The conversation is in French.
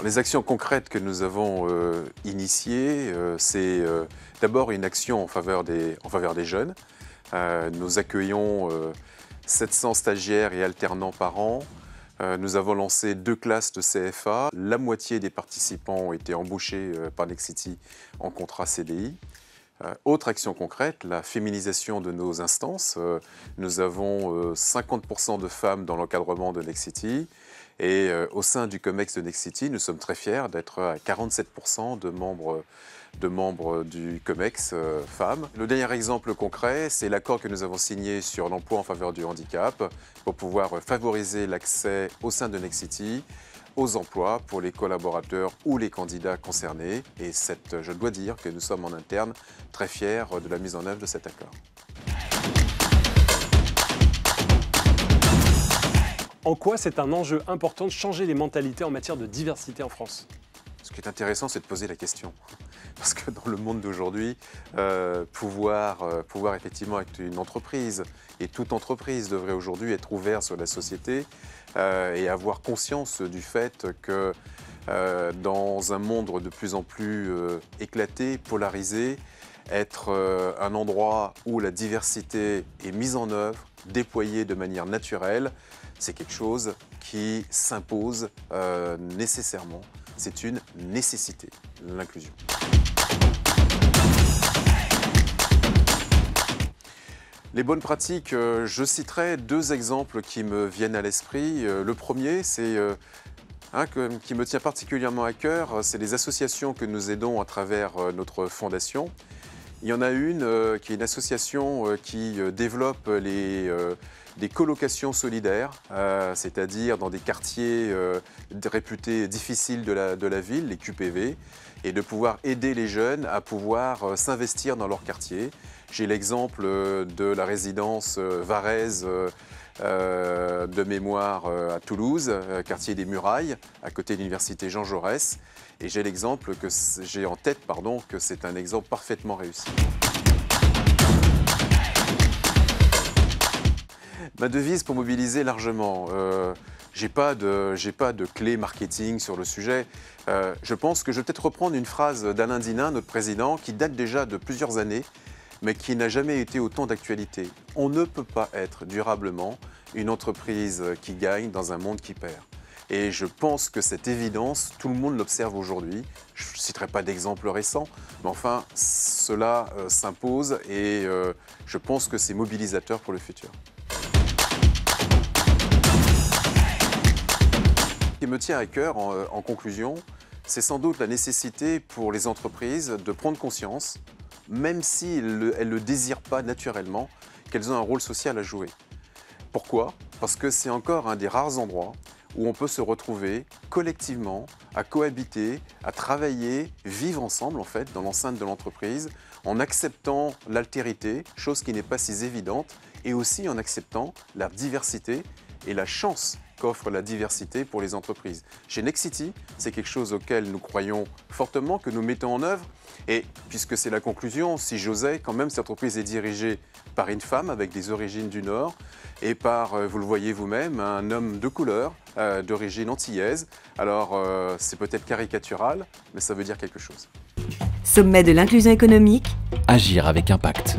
Les actions concrètes que nous avons initiées, c'est d'abord une action en faveur des jeunes. Nous accueillons 700 stagiaires et alternants par an. Nous avons lancé 2 classes de CFA. La moitié des participants ont été embauchés par Nexity en contrat CDI. Autre action concrète, la féminisation de nos instances. Nous avons 50% de femmes dans l'encadrement de Nexity. Et au sein du COMEX de Nexity, nous sommes très fiers d'être à 47% de membres du COMEX femmes. Le dernier exemple concret, c'est l'accord que nous avons signé sur l'emploi en faveur du handicap pour pouvoir favoriser l'accès au sein de Nexity aux emplois pour les collaborateurs ou les candidats concernés. Et je dois dire que nous sommes en interne très fiers de la mise en œuvre de cet accord. En quoi c'est un enjeu important de changer les mentalités en matière de diversité en France? Ce qui est intéressant, c'est de poser la question. Parce que dans le monde d'aujourd'hui, pouvoir effectivement être une entreprise, et toute entreprise devrait aujourd'hui être ouverte sur la société et avoir conscience du fait que dans un monde de plus en plus éclaté, polarisé, être un endroit où la diversité est mise en œuvre, déployée de manière naturelle, c'est quelque chose qui s'impose nécessairement. C'est une nécessité, l'inclusion. Les bonnes pratiques, je citerai 2 exemples qui me viennent à l'esprit. Le premier, c'est qui me tient particulièrement à cœur, c'est les associations que nous aidons à travers notre fondation. Il y en a une qui est une association qui développe des colocations solidaires, c'est-à-dire dans des quartiers réputés difficiles de la ville, les QPV, et de pouvoir aider les jeunes à pouvoir s'investir dans leur quartier. J'ai l'exemple de la résidence Varèse de mémoire à Toulouse, quartier des Murailles, à côté de l'université Jean Jaurès. Et j'ai l'exemple que j'ai en tête, que c'est un exemple parfaitement réussi. Ma devise pour mobiliser largement, j'ai pas de clé marketing sur le sujet. Je pense que je vais peut-être reprendre une phrase d'Alain Dinin, notre président, qui date déjà de plusieurs années, mais qui n'a jamais été autant d'actualité. On ne peut pas être durablement une entreprise qui gagne dans un monde qui perd. Et je pense que cette évidence, tout le monde l'observe aujourd'hui. Je ne citerai pas d'exemple récent, mais enfin, cela s'impose et je pense que c'est mobilisateur pour le futur. Ce qui me tient à cœur, en conclusion, c'est sans doute la nécessité pour les entreprises de prendre conscience, même si elles ne le désirent pas naturellement, qu'elles ont un rôle social à jouer. Pourquoi? Parce que c'est encore un des rares endroits où on peut se retrouver collectivement, à cohabiter, à travailler, vivre ensemble en fait dans l'enceinte de l'entreprise, en acceptant l'altérité, chose qui n'est pas si évidente, et aussi en acceptant la diversité et la chance qu'offre la diversité pour les entreprises. Chez Nexity, c'est quelque chose auquel nous croyons fortement, que nous mettons en œuvre. Et puisque c'est la conclusion, si j'osais, quand même, cette entreprise est dirigée par une femme avec des origines du Nord et par, vous le voyez vous-même, un homme de couleur, d'origine antillaise. Alors, c'est peut-être caricatural, mais ça veut dire quelque chose. Sommet de l'inclusion économique. Agir avec impact.